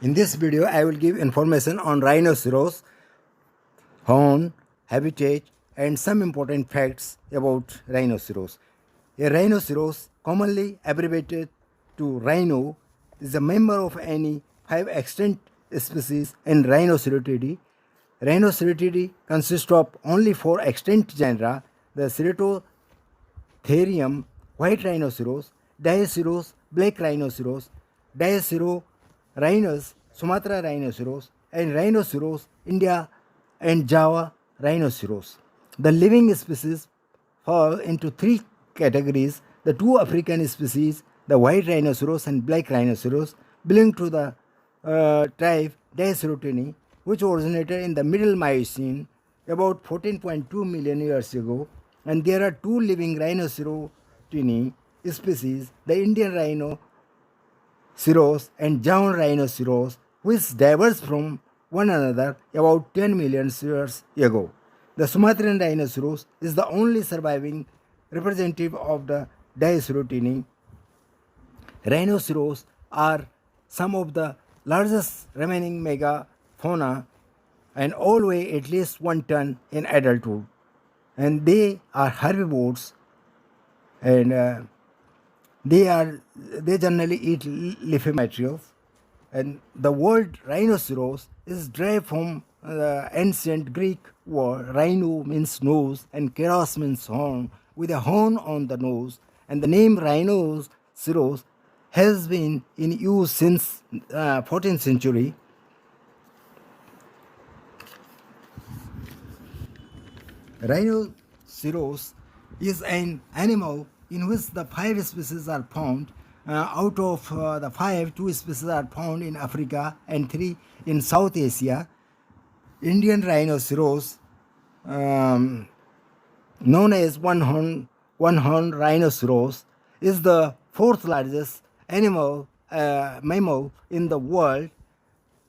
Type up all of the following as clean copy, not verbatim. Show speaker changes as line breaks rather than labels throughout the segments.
In this video, I will give information on rhinoceros, horn, habitat, and some important facts about rhinoceros. A rhinoceros, commonly abbreviated to rhino, is a member of any 5 extant species in Rhinocerotidae. Rhinocerotidae consist of only 4 extant genera: the Ceratotherium, white rhinoceros; Diceros, black rhinoceros; Dicerorhinus, Sumatra rhinoceros; and Rhinoceros, India and Java rhinoceros. The living species fall into 3 categories: the 2 African species, the white rhinoceros and black rhinoceros, belong to the tribe Dicerotini, which originated in the Middle Miocene about 14.2 million years ago. And there are 2 living Rhinocerotini species, the Indian Rhinoceros and Javan Rhinoceros, which diverged from one another about 10 million years ago. The Sumatran rhinoceros is the only surviving representative of the Dicerotini. Rhinoceros are some of the largest remaining megafauna and all weigh at least 1 ton in adulthood. And they are herbivores, and they generally eat leafy materials. And the word rhinoceros is derived from the ancient Greek word rhino means nose and keras means horn, with a horn on the nose. And the name rhinoceros has been in use since 14th century. Rhinoceros is an animal in which the 5 species are found. Out of the 5, 2 species are found in Africa and 3 in South Asia. Indian rhinoceros, known as one-horn rhinoceros, is the 4th largest mammal in the world,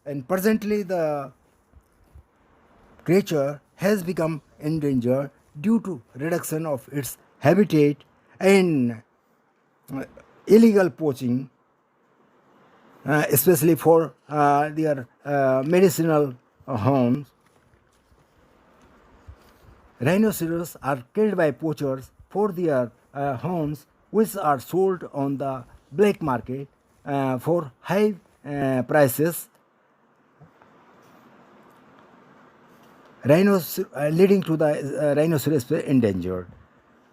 and presently the creature has become endangered due to reduction of its habitat and illegal poaching, especially for their medicinal horns. Rhinoceros are killed by poachers for their horns, which are sold on the black market for high prices, leading to the rhinoceros endangered.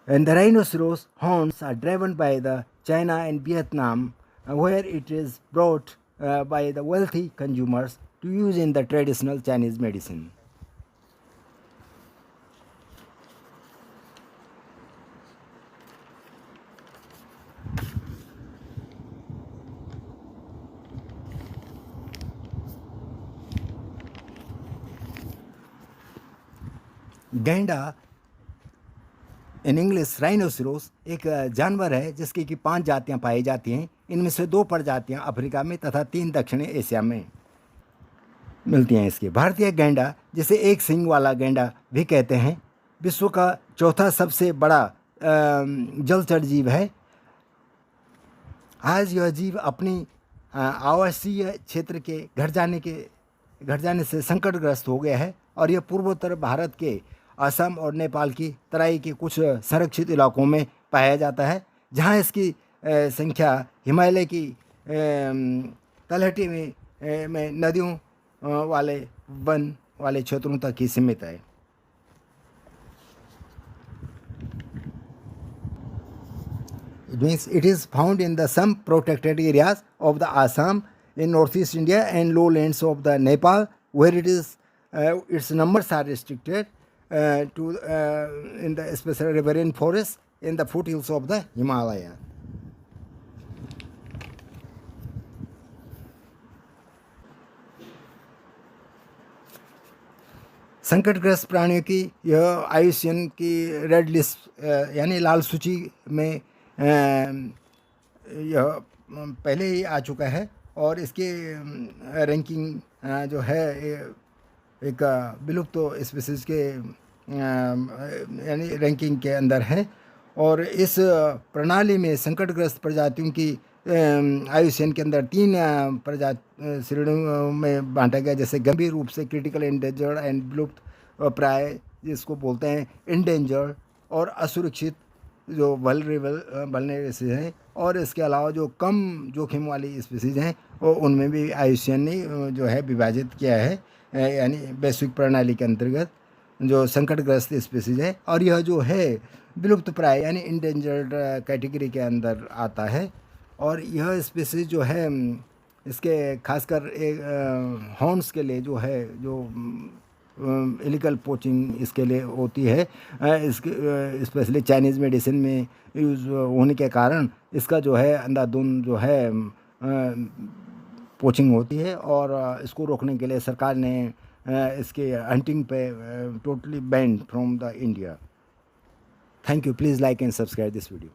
And the rhinoceros horns are driven by the China and Vietnam, where it is brought by the wealthy consumers to use in the traditional Chinese medicine. गैंडा in English rhinoceros एक जानवर है जिसकी कि 5 जातियां पाई जाती हैं। इनमें से 2 प्रजातियां अफ्रीका में तथा 3 दक्षिणी एशिया में मिलती हैं। इसके भारतीय गैंडा, जिसे एक सींग वाला गैंडा भी कहते हैं, विश्व का 4था सबसे बड़ा जलचर जीव है। आज यह जीव अपनी आवासीय क्षेत्र के घट जाने से संकटग्रस्त हो गया है और यह पूर्वोत्तर भारत के असम और नेपाल की तराई के कुछ संरक्षित इलाकों में पाया जाता है, जहां इसकी संख्या हिमालय की तलहटी में नदियों वाले वन वाले क्षेत्रों तक ही सीमित है। It means it is found in the some protected areas of the Assam, in northeast India and lowlands of the Nepal, where it is its numbers are restricted to in the special riparian forest in the foothills of the Himalaya. संकटग्रस्त प्राणियों की यह IUCN की red list यानी लाल सूची में यह पहले ही आ चुका है और इसके रैंकिंग जो है एक विलुप्त स्पीसीज के यानी रैंकिंग के अंदर है। और इस प्रणाली में संकटग्रस्त प्रजातियों की आयुष्यन के अंदर 3 प्रजाति श्रेणियों में बांटा गया, जैसे गंभीर रूप से क्रिटिकल एंडेंजर्ड एंड विलुप्त प्राय जिसको बोलते हैं इंडेंजर्ड, और असुरक्षित जो वल्नरेबल हैं, और इसके अलावा जो कम जोखिम वाली स्पीसीज हैं वो उनमें भी आयुष्यन ने जो है विभाजित किया है, यानी वैश्विक प्रणाली के अंतर्गत जो संकटग्रस्त स्पीसीज है, और यह जो है विलुप्त प्राय यानी इंडेंजर्ड कैटेगरी के अंदर आता है। और यह स्पीसीज जो है इसके खासकर एक हॉर्न्स के लिए जो है जो इलीगल पोचिंग इसके लिए होती है, इसके स्पेशली चाइनीज़ मेडिसिन में यूज़ होने के कारण इसका जो है अंधाधुंध जो है पोचिंग होती है, और इसको रोकने के लिए सरकार ने इसके हंटिंग पे totally banned from the India. Thank you, please like and subscribe this video.